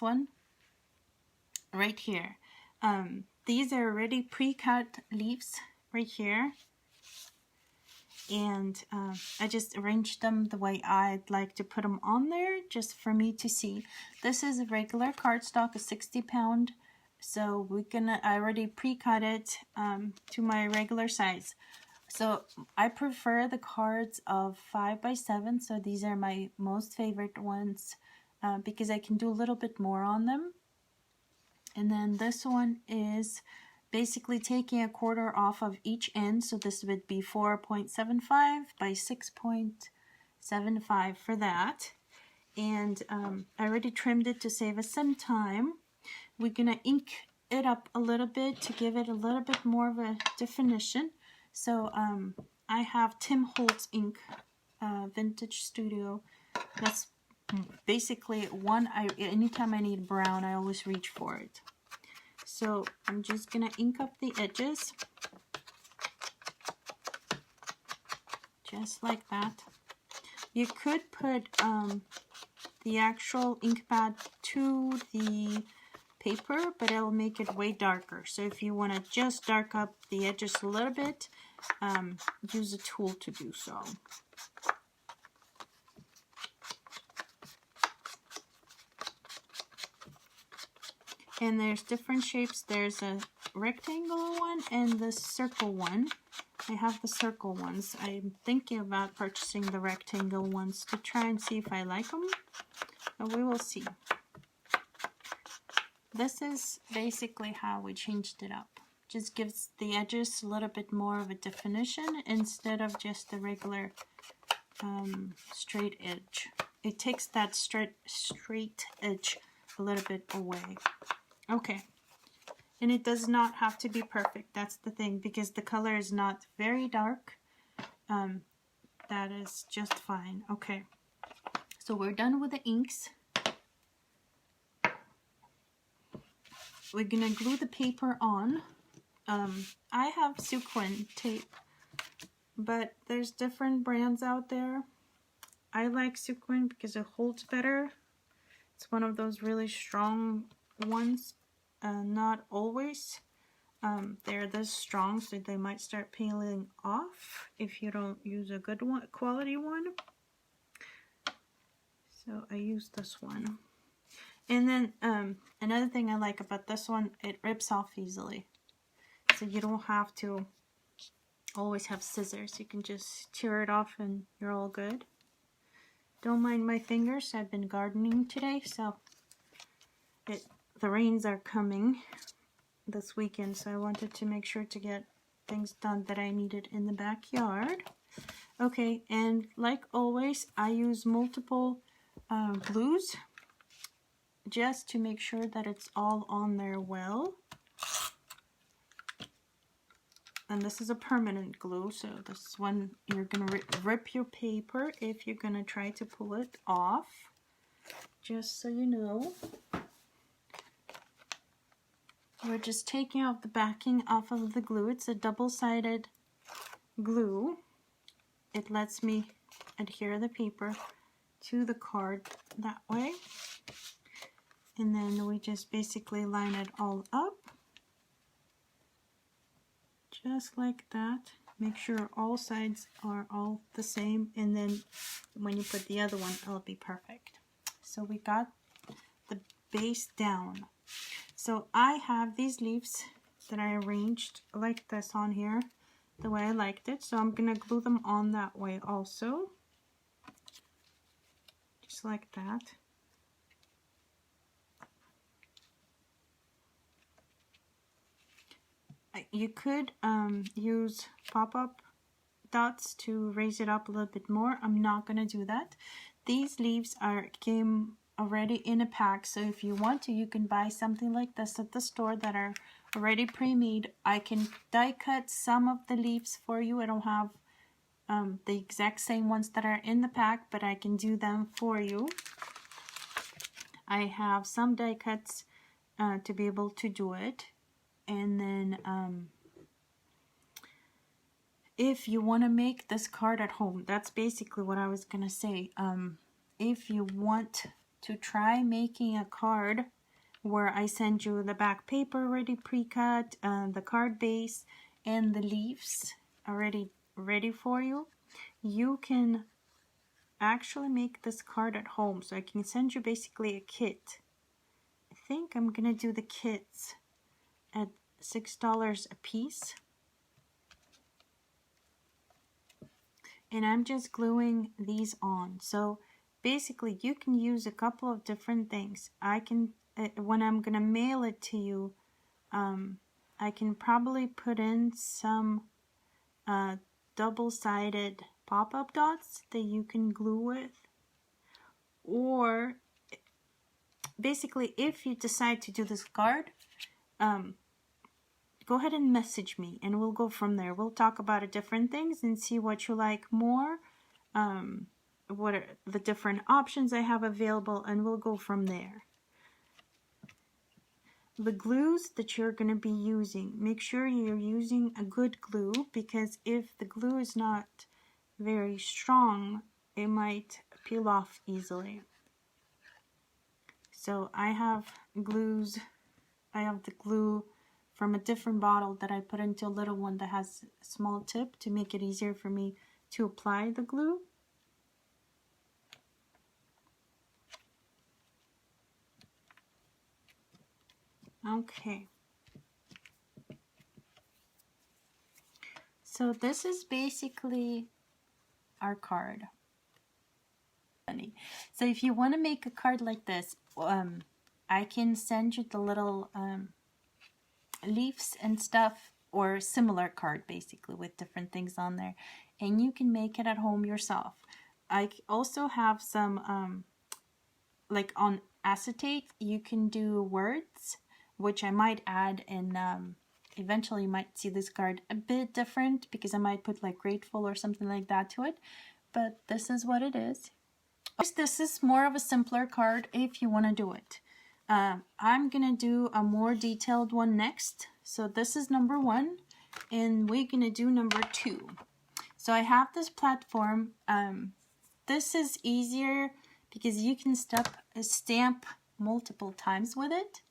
one right here. These are already pre-cut leaves right here, and I just arranged them the way I'd like to put them on there, just for me to see. This is a regular cardstock, a 60-pound, so I already pre-cut it to my regular size. So I prefer the cards of 5 by 7, so these are my most favorite ones because I can do a little bit more on them. And then this one is basically taking a quarter off of each end, so this would be 4.75 by 6.75 for that. And I already trimmed it to save us some time. We're gonna ink it up a little bit to give it a little bit more of a definition. So I have Tim Holtz ink, Vintage Studio. That's basically one. Anytime I need brown, I always reach for it. So I'm just gonna ink up the edges, just like that. You could put the actual ink pad to the paper, but it'll make it way darker. So if you want to just dark up the edges a little bit, use a tool to do so. And there's different shapes. There's a rectangular one and the circle one. I have the circle ones. I'm thinking about purchasing the rectangle ones to try and see if I like them, but we will see. This is basically how we changed it up. Just gives the edges a little bit more of a definition instead of just the regular straight edge. It takes that straight edge a little bit away. Okay, and it does not have to be perfect. That's the thing, because the color is not very dark. That is just fine. Okay, so we're done with the inks. We're gonna glue the paper on. I have sequin tape, but there's different brands out there. I like sequin because it holds better. It's one of those really strong ones. Not always. They're this strong, so they might start peeling off if you don't use a good one, quality one. So I use this one. And then another thing I like about this one, it rips off easily. So you don't have to always have scissors. You can just tear it off and you're all good. Don't mind my fingers. I've been gardening today, so the rains are coming this weekend, so I wanted to make sure to get things done that I needed in the backyard. Okay, and like always, I use multiple glues just to make sure that it's all on there well. And this is a permanent glue, so this one you're gonna rip your paper if you're gonna try to pull it off, just so you know. We're just taking out the backing off of the glue. It's a double-sided glue. It lets me adhere the paper to the card that way. And then we just basically line it all up. Just like that. Make sure all sides are all the same, and then when you put the other one, it'll be perfect. So we got the base down. So I have these leaves that I arranged like this on here, the way I liked it. So I'm gonna glue them on that way also. Just like that. You could use pop-up dots to raise it up a little bit more. I'm not going to do that. These leaves came already in a pack, so if you want to, you can buy something like this at the store that are already pre-made. I can die cut some of the leaves for you. I don't have the exact same ones that are in the pack, but I can do them for you. I have some die cuts to be able to do it. And then if you want to make this card at home, that's basically what I was going to say. If you want to try making a card where I send you the back paper already pre-cut, the card base, and the leaves already ready for you. You can actually make this card at home. So I can send you basically a kit. I think I'm gonna do the kits at $6 a piece. And I'm just gluing these on. So basically you can use a couple of different things. I can, when I'm gonna mail it to you, I can probably put in some double-sided pop-up dots that you can glue with. Or basically, if you decide to do this card, go ahead and message me and we'll go from there. We'll talk about different things and see what you like more, what are the different options I have available, and we'll go from there. The glues that you're going to be using, make sure you're using a good glue, because if the glue is not very strong, it might peel off easily. So I have glues, I have the glue from a different bottle that I put into a little one that has a small tip to make it easier for me to apply the glue. Okay. So this is basically our card. So if you want to make a card like this, I can send you the little leaves and stuff, or similar card basically with different things on there, and you can make it at home yourself. I also have some like on acetate, you can do words, which I might add in. Eventually you might see this card a bit different because I might put like grateful or something like that to it, but this is what it is. This is more of a simpler card if you want to do it. I'm gonna do a more detailed one next. So this is number 1, and we're gonna do number 2. So I have this platform. This is easier because you can stamp multiple times with it.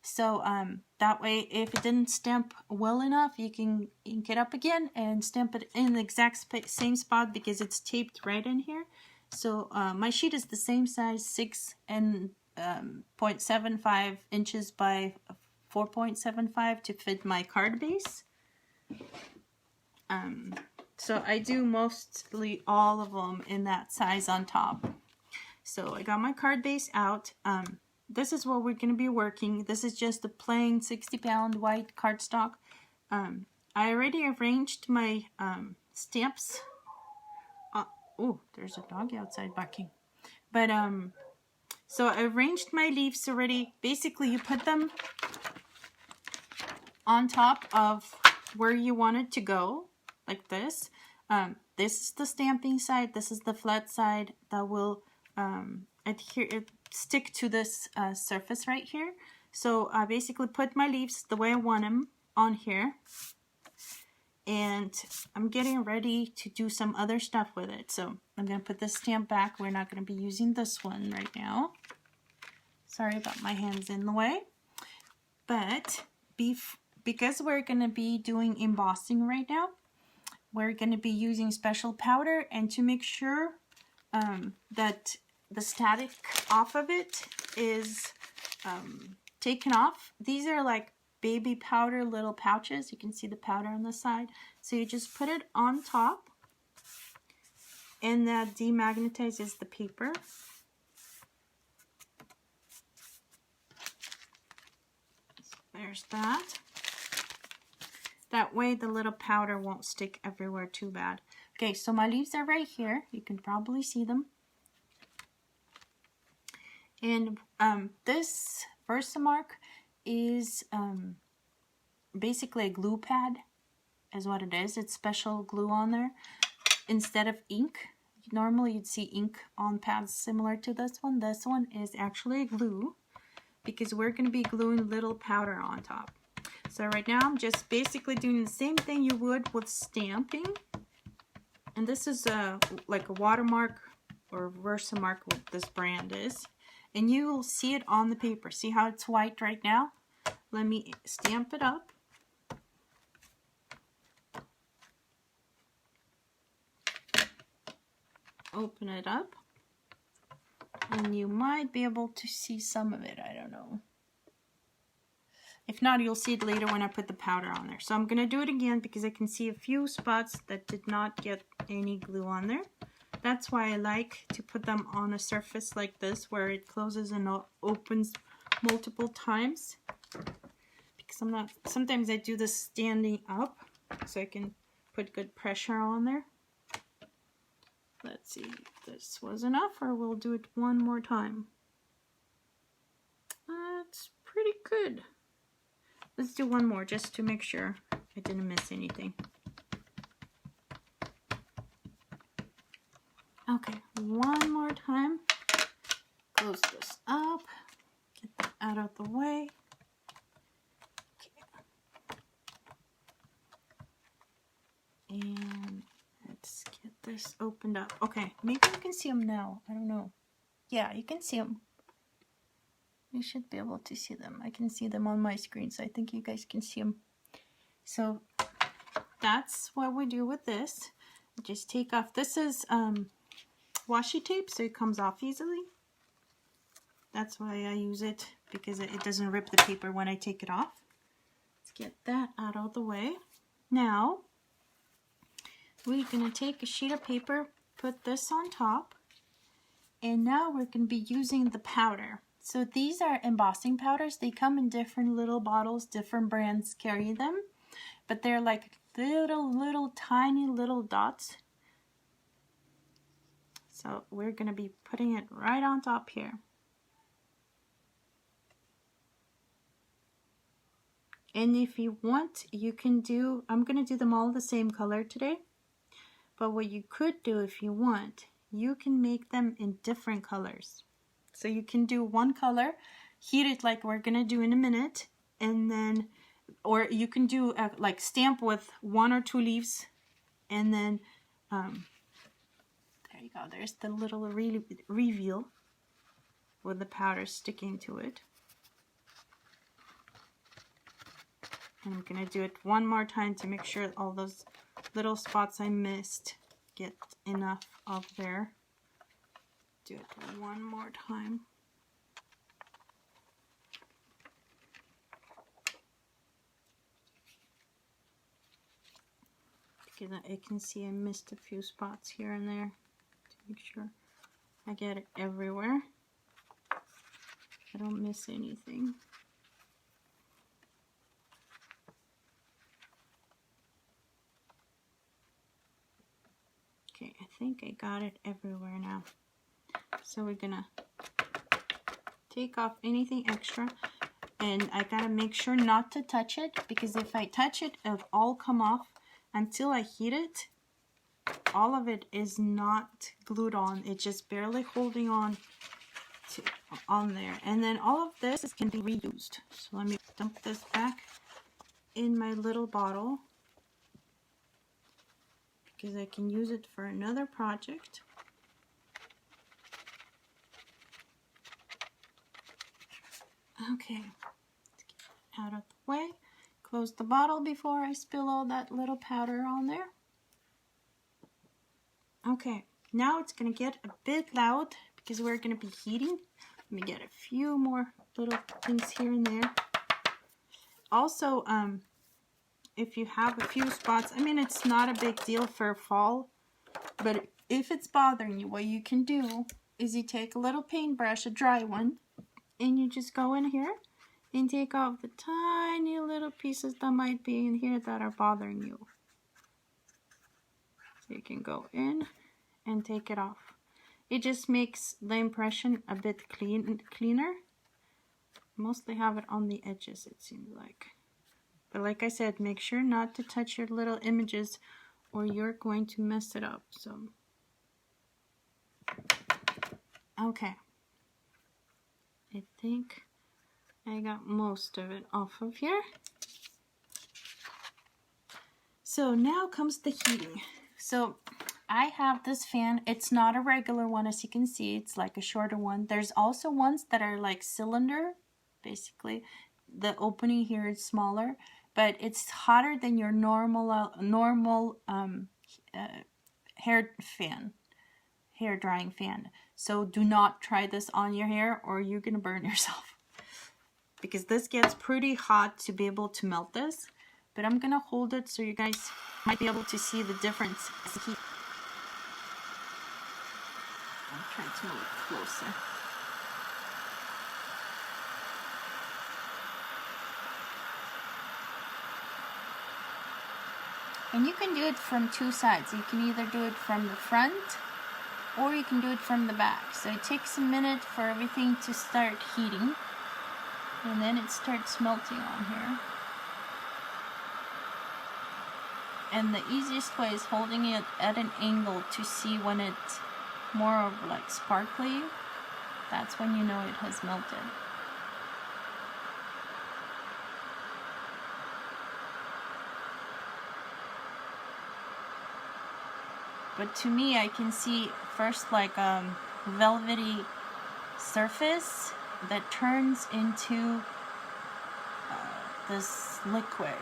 So that way, if it didn't stamp well enough, you can ink it up again and stamp it in the exact same spot because it's taped right in here. So my sheet is the same size, 6 and 0.75 inches by 4.75 to fit my card base. So I do mostly all of them in that size on top. So I got my card base out. This is what we're going to be working. This is just a plain 60-pound white cardstock. I already arranged my stamps. Oh, there's a doggy outside barking. But so I arranged my leaves already. Basically, you put them on top of where you want it to go, like this. This is the stamping side. This is the flat side that will stick to this surface right here. So I basically put my leaves the way I want them on here. And I'm getting ready to do some other stuff with it. So I'm going to put this stamp back. We're not going to be using this one right now. Sorry about my hands in the way. But because we're going to be doing embossing right now, we're going to be using special powder. And to make sure that the static off of it is taken off, these are like baby powder little pouches. You can see the powder on the side. So you just put it on top, and that demagnetizes the paper. So there's that. That way the little powder won't stick everywhere too bad. Okay, so my leaves are right here. You can probably see them. And this Versamark is basically a glue pad is what it is. It's special glue on there instead of ink. Normally you'd see ink on pads similar to this one. This one is actually glue because we're going to be gluing little powder on top. So right now I'm just basically doing the same thing you would with stamping. And this is like a Watermark or Versamark, what this brand is. and you will see it on the paper. See how it's white right now? Let me stamp it up. Open it up, and you might be able to see some of it. I don't know. If not, you'll see it later when I put the powder on there. So I'm going to do it again because I can see a few spots that did not get any glue on there. That's why I like to put them on a surface like this where it closes and opens multiple times. Because sometimes I do this standing up so I can put good pressure on there. Let's see if this was enough, or we'll do it one more time. That's pretty good. Let's do one more just to make sure I didn't miss anything. Okay, one more time. Close this up. Get that out of the way. Okay. And let's get this opened up. Okay, maybe you can see them now. I don't know. Yeah, you can see them. You should be able to see them. I can see them on my screen, so I think you guys can see them. So that's what we do with this. Just take off. This is washi tape, so it comes off easily. That's why I use it, because it doesn't rip the paper when I take it off. Let's get that out of the way. Now we're gonna take a sheet of paper, put this on top, and now we're gonna be using the powder. So these are embossing powders. They come in different little bottles, different brands carry them, but they're like little tiny little dots. So we're gonna be putting it right on top here. And if you want, you can do, I'm gonna do them all the same color today, but what you could do if you want, you can make them in different colors. So you can do one color, heat it like we're gonna do in a minute, and then, or you can do like stamp with 1 or 2 leaves, and then there you go. There's the little reveal with the powder sticking to it. And I'm gonna do it one more time to make sure all those little spots I missed get enough of there. Do it one more time. Because I can see I missed a few spots here and there to make sure I get it everywhere. I don't miss anything. Okay, I think I got it everywhere now. So we're gonna take off anything extra, and I gotta make sure not to touch it, because if I touch it, it'll all come off. Until I heat it, all of it is not glued on. It's just barely holding on there. And then all of this can be reused. So let me dump this back in my little bottle, because I can use it for another project. Okay, let's get it out of the way. Close the bottle before I spill all that little powder on there. Okay, now it's gonna get a bit loud because we're gonna be heating. Let me get a few more little things here and there. Also, if you have a few spots, I mean, it's not a big deal for fall, but if it's bothering you, what you can do is you take a little paintbrush, a dry one, and you just go in here and take off the tiny little pieces that might be in here that are bothering you. So you can go in and take it off. It just makes the impression a bit cleaner. Mostly have it on the edges, it seems like. But like I said, make sure not to touch your little images or you're going to mess it up. So, okay. I think I got most of it off of here. So now comes the heating. So I have this fan. It's not a regular one, as you can see. It's like a shorter one. There's also ones that are like cylinder. Basically, the opening here is smaller, but it's hotter than your normal hair drying fan. So do not try this on your hair or you're gonna burn yourself, because this gets pretty hot to be able to melt this. But I'm gonna hold it so you guys might be able to see the difference. I'm trying to move it closer. And you can do it from two sides. You can either do it from the front or you can do it from the back. So it takes a minute for everything to start heating, and then it starts melting on here. And the easiest way is holding it at an angle to see when it's more of like sparkly. That's when you know it has melted. But to me, I can see first like velvety surface that turns into this liquid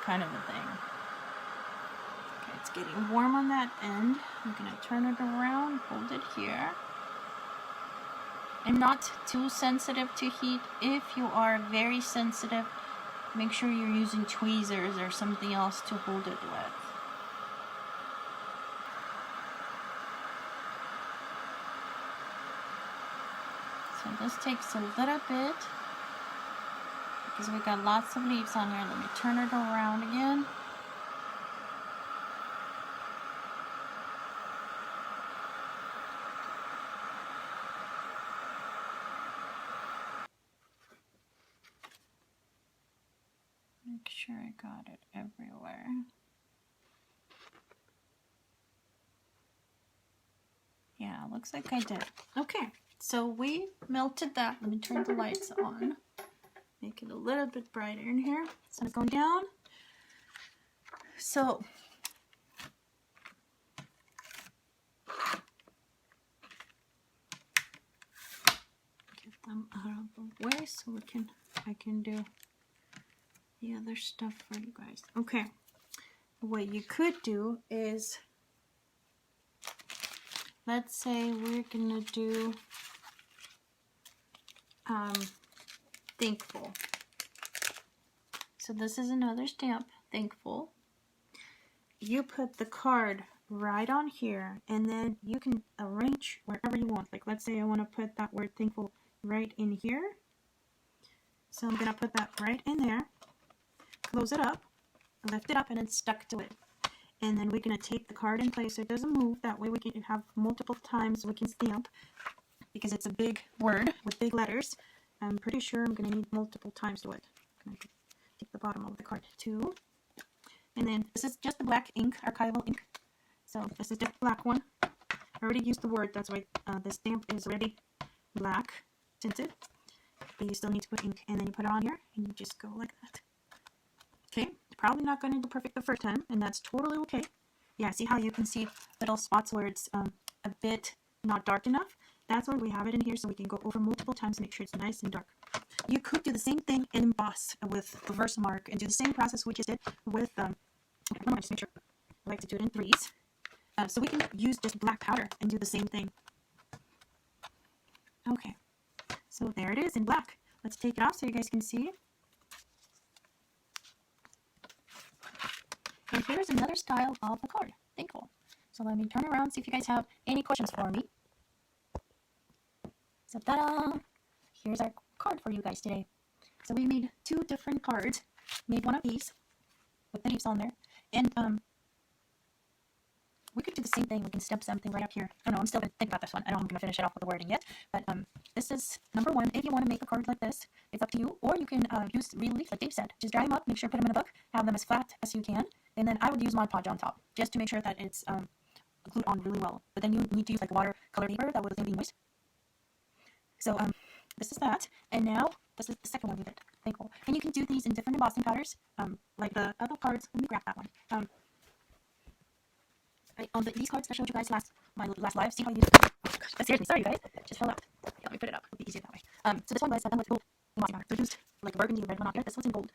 kind of a thing. Okay, it's getting warm on that end. I'm gonna turn it around, hold it here. And not too sensitive to heat. If you are very sensitive, make sure you're using tweezers or something else to hold it with. So this takes a little bit because we got lots of leaves on here. Let me turn it around again. Make sure I got it everywhere. Yeah, looks like I did. Okay, so we melted that. Let me turn the lights on. Make it a little bit brighter in here. So it's going down. So get them out of the way so I can do the other stuff for you guys. Okay, what you could do is, let's say we're gonna do Thankful. So this is another stamp, Thankful. You put the card right on here, and then you can arrange wherever you want. Like let's say I want to put that word Thankful right in here. So I'm gonna put that right in there, close it up, lift it up, and it's stuck to it. And then we're gonna tape the card in place so it doesn't move. That way we can have multiple times we can stamp, because it's a big word with big letters. I'm pretty sure I'm gonna need multiple times to it. I'm gonna take the bottom of the card too. And then this is just the black ink, archival ink. So this is the black one. I already used the word, that's why the stamp is already black tinted. But you still need to put ink, and then you put it on here, and you just go like that. Okay, probably not going to do perfect the first time, and that's totally okay. Yeah, see how you can see little spots where it's a bit not dark enough? That's why we have it in here, so we can go over multiple times and make sure it's nice and dark. You could do the same thing and emboss with the Versamark and do the same process we just did with, okay, just make sure. I like to do it in threes. So we can use just black powder and do the same thing. Okay, so there it is in black. Let's take it off so you guys can see. And here's another style of the card, Thankful. So let me turn around, see if you guys have any questions for me. So ta-da! Here's our card for you guys today. So we made two different cards. Made one of these with the leaves on there. And we could do the same thing. We can stamp something right up here. I don't know, I'm still going to think about this one. I don't know I'm going to finish it off with the wording yet. But this is number one. If you want to make a card like this, it's up to you. Or you can use real leaves like Dave said. Just dry them up, make sure put them in a book, have them as flat as you can. And then I would use Mod Podge on top, just to make sure that it's glued on really well. But then you need to use like watercolor paper that would be moist. So this is that. And now this is the second one we did. Thankful. And you can do these in different embossing powders, like the other cards. Let me grab that one. Right, these cards I showed you guys my last live. See how you use it? Oh gosh, but seriously, sorry you guys, just fell out. Yeah, let me put it up. It'll be easier that way. So this one guys, I've done with gold embossing powder. So I used like a burgundy red one on here. This one's in gold.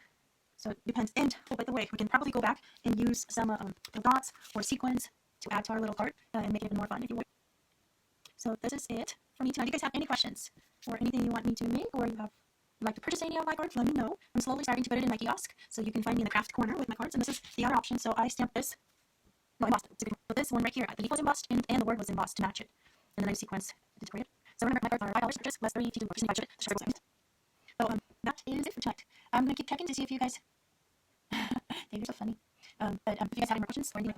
So it depends. And oh, by the way, we can probably go back and use some dots or sequins to add to our little card and make it even more fun if you would. So this is it for me tonight. Do you guys have any questions or anything you want me to make, or you like to purchase any of my cards? Let me know. I'm slowly starting to put it in my kiosk, so you can find me in the craft corner with my cards. And this is the other option. So I stamped this. No, embossed. But this one right here, the leaf was embossed and the word was embossed to match it. And then I sequenced to decorate it. So remember, my cards are $5 purchase, less 32 purchase, and the shirt goes. So that is it for tonight. I'm gonna keep checking to see if you guys. They're so funny. But if you guys have any more questions or anything,